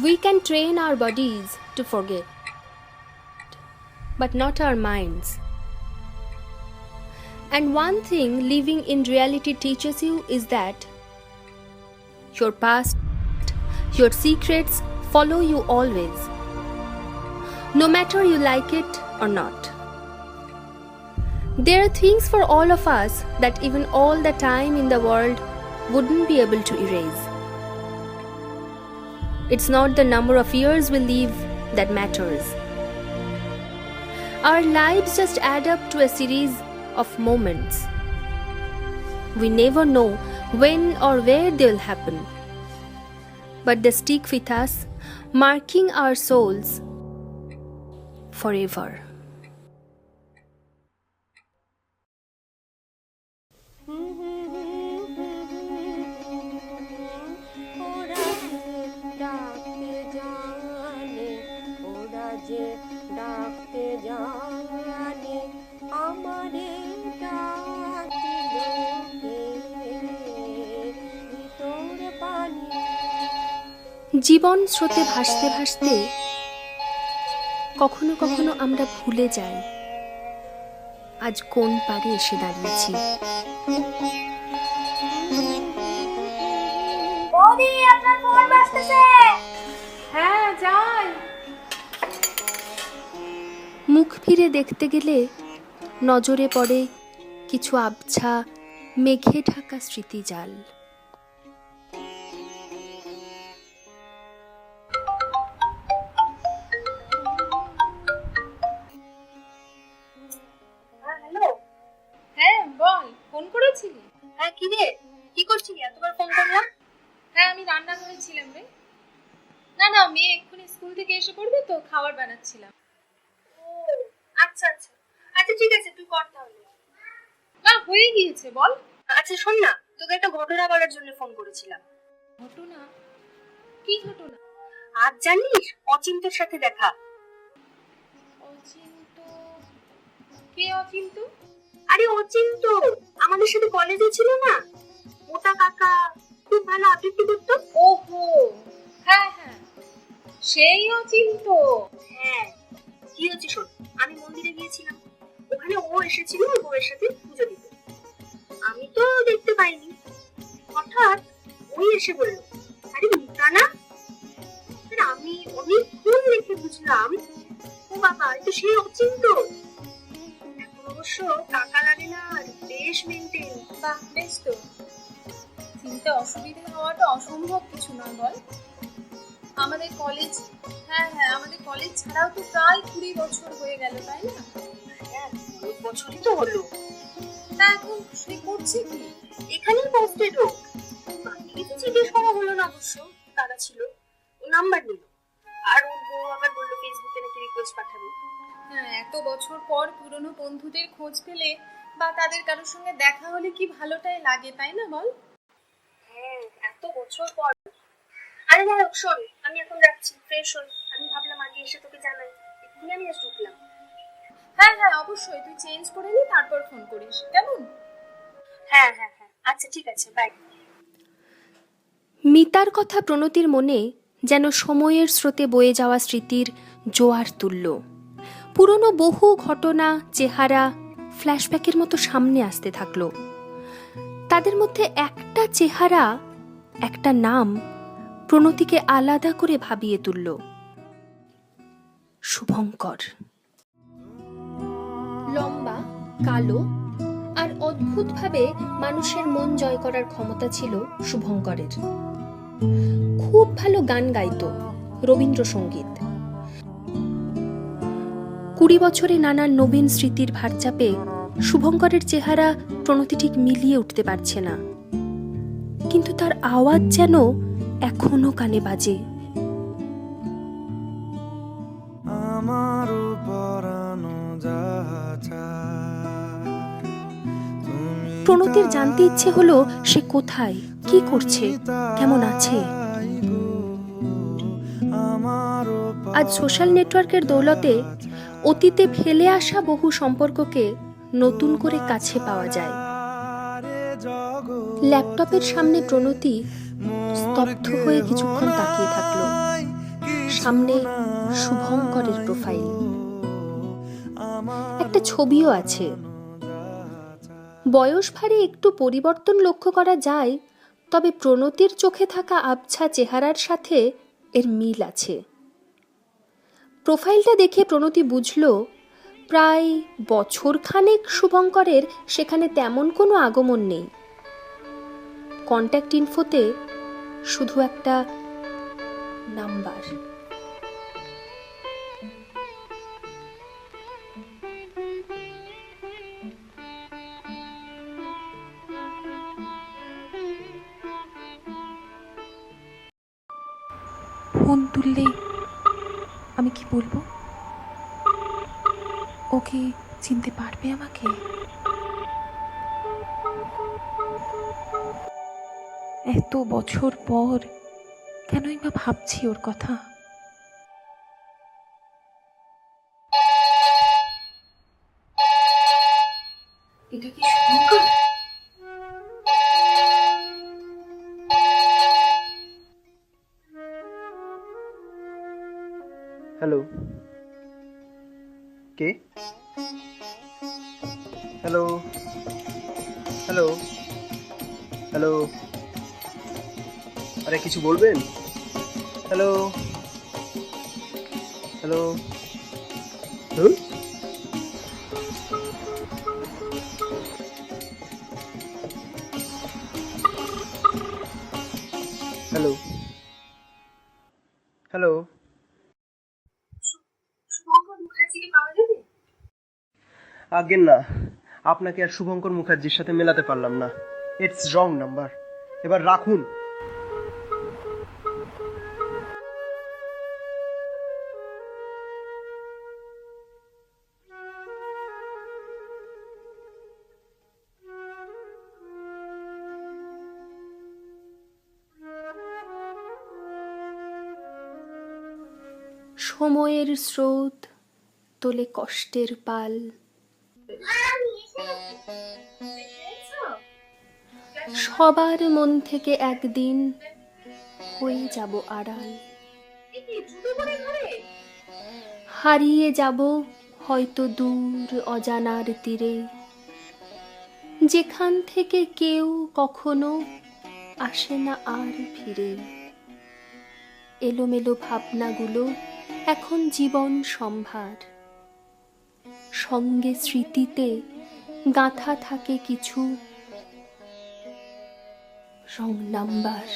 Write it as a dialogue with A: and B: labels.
A: We can train our bodies to forget, but not our minds. And one thing living in reality teaches you is that your past, your secrets follow you always, no matter you like it or not. There are things for all of us that even all the time in the world wouldn't be able to erase. It's not the number of years we live that matters. Our lives just add up to a series of moments. We never know when or where they'll happen, but they stick with us, marking our souls forever. জীবন স্রোতে ভাসতে ভাসতে কখনো কখনো আমরা ভুলে যাই আজ কোন পারে এসে দাঁড়িয়েছি।
B: বৌদি, আপনার ফোন বাজতেছে।
C: হ্যাঁ, যাই।
A: মুখ ফিরে দেখতে গেলে নজরে পড়ে কিছু আবছা মেঘে ঢাকা স্মৃতিজাল।
B: হ্যালো।
C: হ্যাঁ, বল, ফোন করেছিলি?
B: হ্যাঁ, কি রে, কি করছিলি? এতবার ফোন করলাম।
C: হ্যাঁ, আমি রান্নাঘরে ছিলাম রে। না, মেয়ে এক্ষুনি স্কুল থেকে এসে পড়বে তো, খাবার বানাচ্ছিলাম।
B: ও আচ্ছা আচ্ছা আচ্ছা, ঠিক আছে, তুই কর তাহলে।
C: না, হয়ে গিয়েছে, বল।
B: আচ্ছা শোন না, তোকে একটা ঘটনা বলার জন্য ফোন করেছিলাম।
C: ঘটনা? কি ঘটনা?
B: আজ জানিস অচিন্তের সাথে দেখা।
C: অচিন্ত? কে অচিন্ত?
B: আরে অচিন্ত, আমাদের সাথে কলেজে ছিল না, মোটা কাকা, খুব ভালো আবৃত্তি করতো।
C: ওহো, হ্যাঁ, সেই অচিন্ত।
B: হ্যাঁ, কি হয়েছে শোন, আমি মন্দিরে গিয়েছিলাম, ওখানে ও এসেছিল ওর বউয়ের সাথে পুজো দিতে। আমি তো দেখতে পাইনি, হঠাৎ ওই এসে বলল, আরে মিতা না? আমি অনেকক্ষণ দেখে বুঝলাম, ও বাবা, এটা সেই অচিন্ত। এখন অবশ্য টাকা লাগে না, আর বেশ মেনটেন।
C: বাহ, বেশ তো। চিন্তা অসুবিধা হওয়াটা অসম্ভব কিছু নয়, বল। আমাদের কলেজ, আমাদের কলেজ ছাড়াও তো প্রায় 20 বছর হয়ে গেল, তাই না?
B: হ্যাঁ, অনেক বছরই তো হলো।
C: তা এখন সে করছে কি?
B: এখানেই পোস্টেড ও। বাকি কিছু জিজ্ঞেস করা হলো না অবশ্য, তারা ছিল, ও নাম্বার নিল, আর ওর বউ আবার বললো ফেসবুকে নাকি রিকোয়েস্ট পাঠাবে।
C: হ্যাঁ, এত বছর পর পুরনো বন্ধুদের খোঁজ পেলে বা তাদের কারোর সঙ্গে দেখা হলে কি ভালোটাই লাগে, তাই না, বল?
B: হ্যাঁ, এত বছর পর। আরে যাই হোক, শোন, আমি এখন যাচ্ছি, ফ্রেশ হই। আমি ভাবলাম আগে এসে তোকে জানাই, এক্ষুনি আমি এসে ঢুকলাম।
C: হ্যাঁ, অবশ্যই, তুই চেঞ্জ করে নি, তারপর ফোন করিস, কেমন?
B: হ্যাঁ, আচ্ছা ঠিক আছে, বাই।
A: মিতার কথা প্রণতির মনে যেন সময়ের স্রোতে বয়ে যাওয়া স্মৃতির জোয়ার তুলল। পুরনো বহু ঘটনা, চেহারা ফ্ল্যাশব্যাকের মতো সামনে আসতে থাকলো। তাদের মধ্যে একটা চেহারা, একটা নাম প্রণতিকে আলাদা করে ভাবিয়ে তুলল। শুভঙ্কর। লম্বা, কালো আর অদ্ভুতভাবে মানুষের মন জয় করার ক্ষমতা ছিল শুভঙ্করের। খুব ভালো গান গাইতো, রবীন্দ্রসঙ্গীত। 20 বছরে নানান নবীন স্মৃতির ভার চাপে শুভঙ্করের চেহারা প্রণতি ঠিক মিলিয়ে উঠতে পারছে না, কিন্তু তার আওয়াজ যেন এখনো কানে বাজে। প্রণতির জানতে ইচ্ছে হলো সে কোথায়, কি করছে, কেমন আছে। আজ সোশ্যাল নেটওয়ার্কের দৌলতে অতীতে ফেলে আসা বহু সম্পর্ককে নতুন করে কাছে পাওয়া যায়। ল্যাপটপের সামনে প্রণতি স্তব্ধ হয়ে কিছুক্ষণ তাকিয়ে থাকলো। সামনে শুভঙ্করের প্রোফাইল, একটা ছবিও আছে। বয়স ভারে একটু পরিবর্তন লক্ষ্য করা যায়, তবে প্রণতির চোখে থাকা আবছা চেহারার সাথে এর মিল আছে। প্রোফাইলটা দেখে প্রণতি বুঝল প্রায় বছরখানেক শুভঙ্করের সেখানে তেমন কোনো আগমন নেই। কন্ট্যাক্ট ইনফোতে শুধু একটা নাম্বার।
D: ফোন তুললে আমি কি বলবো? ও কি চিনতে পারবে আমাকে? এত বছর পর কেনই বা ভাবছি ওর কথা।
C: এটা কি শুভঙ্কর?
E: হ্যালো, কে? হ্যালো হ্যালো হ্যালো, আরে কিছু বলবেন? হ্যালো হ্যালো, ধুর। হ্যালো হ্যালো,
C: শুভঙ্কর মুখার্জিকে পাওয়া যাবে?
E: আজ্ঞে না, আপনাকে আর শুভঙ্কর মুখার্জির সাথে মেলাতে পারলাম না। It's wrong number. এবার রাখুন।
A: সময়ের স্রোত তোলে কষ্টের পাল, সবার মন থেকে একদিন হয়ে যাব আড়াল। হারিয়ে যাব হয়তো দূর অজানার তীরে, যেখান থেকে কেউ কখনো আসে না আর ফিরে। এলোমেলো ভাবনাগুলো এখন জীবন সম্ভার, সঙ্গে স্মৃতিতে গাঁথা থাকে কিছু রং নাম্বার।